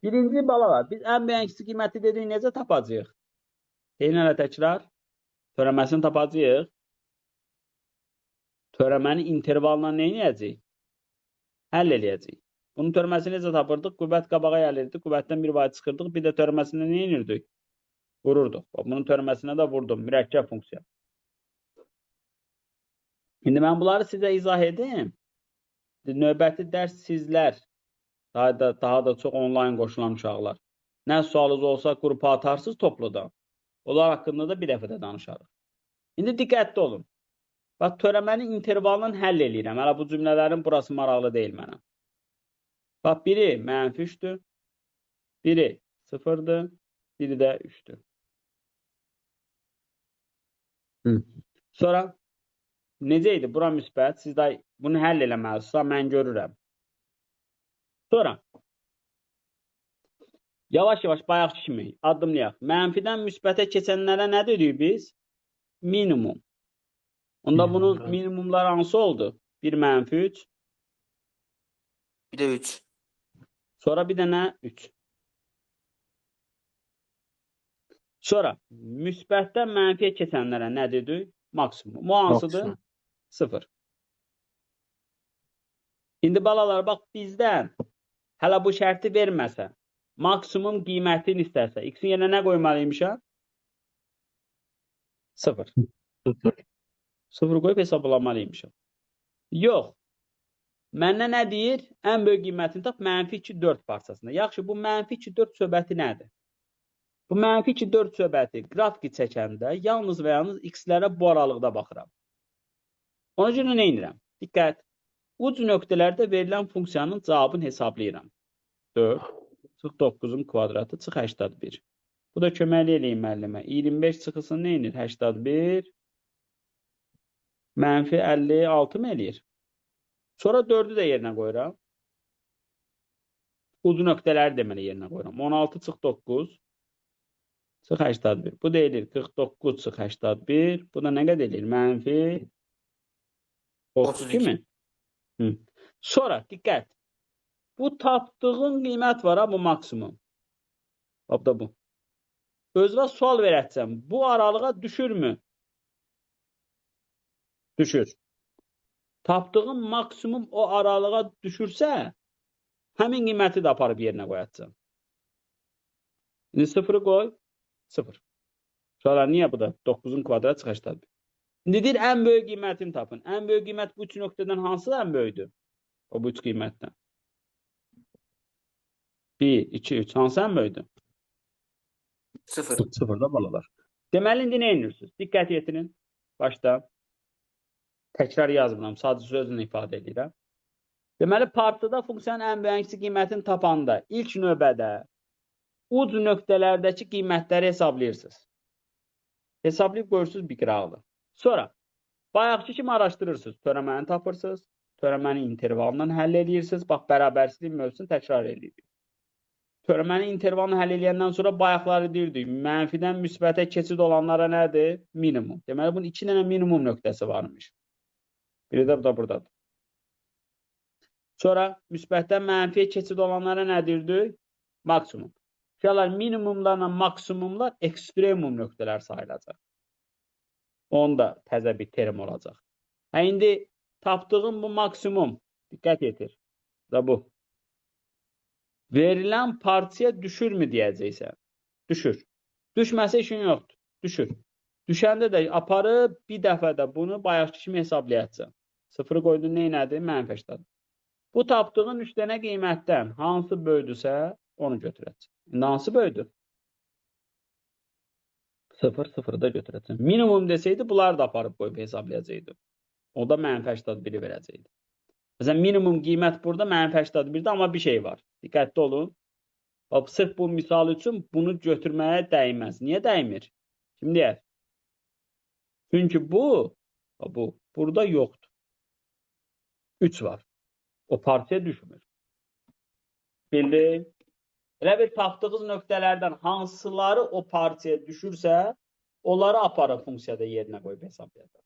Birinci bala var. Biz ən böyük əksi qiyməti dedik necə tapacağıq? Deyin hələ təkrar. Törəməsini tapacağıq. Törəməni intervalla nə edəcəyik? Həll eləyəcəyik. Bunun törəməsini necə tapırdıq? Qüvvət qabağa gəlirdi. Qüvvətdən bir vahid çıxırdıq. Bir də törəməsini nə edirdik? Vururduq. Bunun törəməsinə də vurdum. Mürəkkəb funksiya. İndi mən bunları sizə izah edim. Növbəti dərs sizlər, daha da çox onlayn qoşulan uşaqlar. Nə sualınız olsa qrupa atarsınız topludan. Onlar haqqında da bir dəfə də danışarıq. İndi diqqətli olun. Bax, törəməni intervaldan həll eləyirəm. Hələ bu cümlələrin burası maraqlı deyil mənə. Bax, biri mənfi 3'dür. Biri 0'dır. Biri də 3'dür. Sonra necə idi? Bura müsbət. Siz də bunu həll eləməlisiniz. Mən görürəm. Sonra yavaş-yavaş bayaqki kimi addımlayaq. Mənfidən müsbətə keçənlərə nə dedik biz? Minimum. Onda bunun minimumları hansı oldu? Bir mənfi 3. Bir də 3. Sonra bir dənə 3. Sonra müsbətdən mənfiyə keçənlərə nə dedik? Maksimum. O hansıdır? 0. İndi balalar, bax, bizdən hələ bu şərti verməsə, maksimum qiymətini istərsə, x-in yerinə nə qoymalıymışam? 0. 0 qoyub hesablamalıymışam. Yox. Məndən nə deyir? Ən böyük qiymətini tap, mənfi 2, 4 parçasında. Yaxşı, bu mənfi 2, 4 söhbəti nədir? Bu mənfi 2, 4 söhbəti qrafiki çəkəndə yalnız və yalnız x-lərə bu aralıqda baxıram. Ona görə nə edirəm? Diqqət. Uc nöqtələrdə verilən funksiyanın cavabını hesablayıram. 4 çıx 9'un kvadratı çıx 81. Bu da köməkli eləyim müəllimə. 25 çıxısın nə edir? 81 mənfi 56 mı eləyir? Sonra 4'ü də yerinə qoyuram. Uc nöqtələri deməli yerinə qoyuram. 16 çıx 9 çıx 81. Bu da eləyir 49 çıx 81. Bu da nə qədər eləyir? Mənfi 32 mi? Sonra diqqət. Bu tapdığın qiymət var ha, bu maksimum. Bax da bu. Özünə sual verəcəm. Bu aralığa düşürmü? Düşür. Tapdığın maksimum o aralığa düşürsə, həmin qiyməti də aparıb yerinə qoyacam. İndi 0'ı qoy. 0. Sonra niyə bu da? 9'un kvadratı çıx 81. İndi deyir, ən böyük qiymətini tapın. Ən böyük qiymət bu 3 nöqtədən hansı ən böyükdür? O bu 3 qiymətdən. 1, 2, 3 hansı ən böyükdür? 0. 0'da balalar. Deməli, indi nə edirsiniz? Diqqət yetirin. Başda. Təkrar yazmıram. Sadəcə sözlə ifadə edirəm. Deməli, partida funksiyanın ən böyük qiymətini tapanda ilk növbədə uc nöqtələrdəki qiymətləri hesablayırsınız. Hesablayıb qoyursunuz bir qıraqda. Sonra bayaqki kimi araşdırırsınız. Törəməni tapırsınız. Törəməni intervalından həll edirsiniz. Bax, bərabərsizlik mövzusunu təkrar edirik. Törəməni intervalını həll edəndən sonra bayaqları deyirdik. Mənfidən müsbətə keçid olanlara nədir? Minimum. Deməli, bunun 2 dənə minimum nöqtəsi varmış. Biri də bu da buradadır. Sonra müsbətdən mənfiyə keçid olanlara nə deyirdik? Maksimum. Uşaqlar, minimumlarla maksimumlar ekstremum nöqtələr sayılacaq. Onda təzə bir term olacaq. İndi tapdığım bu maksimum, diqqət yetir. Da bu. Verilən partiya düşürmü deyəcəksən? Düşür. Düşməsə işin yoxdur. Düşür. Düşəndə də aparıb bir dəfə də bunu bayaqki kimi hesablayacaq. 0'ı qoydun, neynədir? Mənfi 80. Bu tapdığın 3 dənə qiymətdən hansı böyüdürsə onu götürəcək. İndi hansı böyüdür? 0, 0'ı da götürəcək. Minimum desəydi bunları da aparıb qoyub hesablayacaqdı. O da mənfi 81'i verəcəkdi. Məsələn, minimum qiymət burada mənfi 81'də, amma bir şey var. Diqqətli olun. Bax, sırf bu misal üçün bunu götürməyə dəyməz. Niyə dəymir? Kim deyər? Çünki bu burada yoxdur. 3 var. O partiya düşmür. Bildi? Elə bir tapdığınız nöqtələrdən hansıları o partiya düşürsə, onları aparıb funksiyada yerinə qoyub hesablayacaq.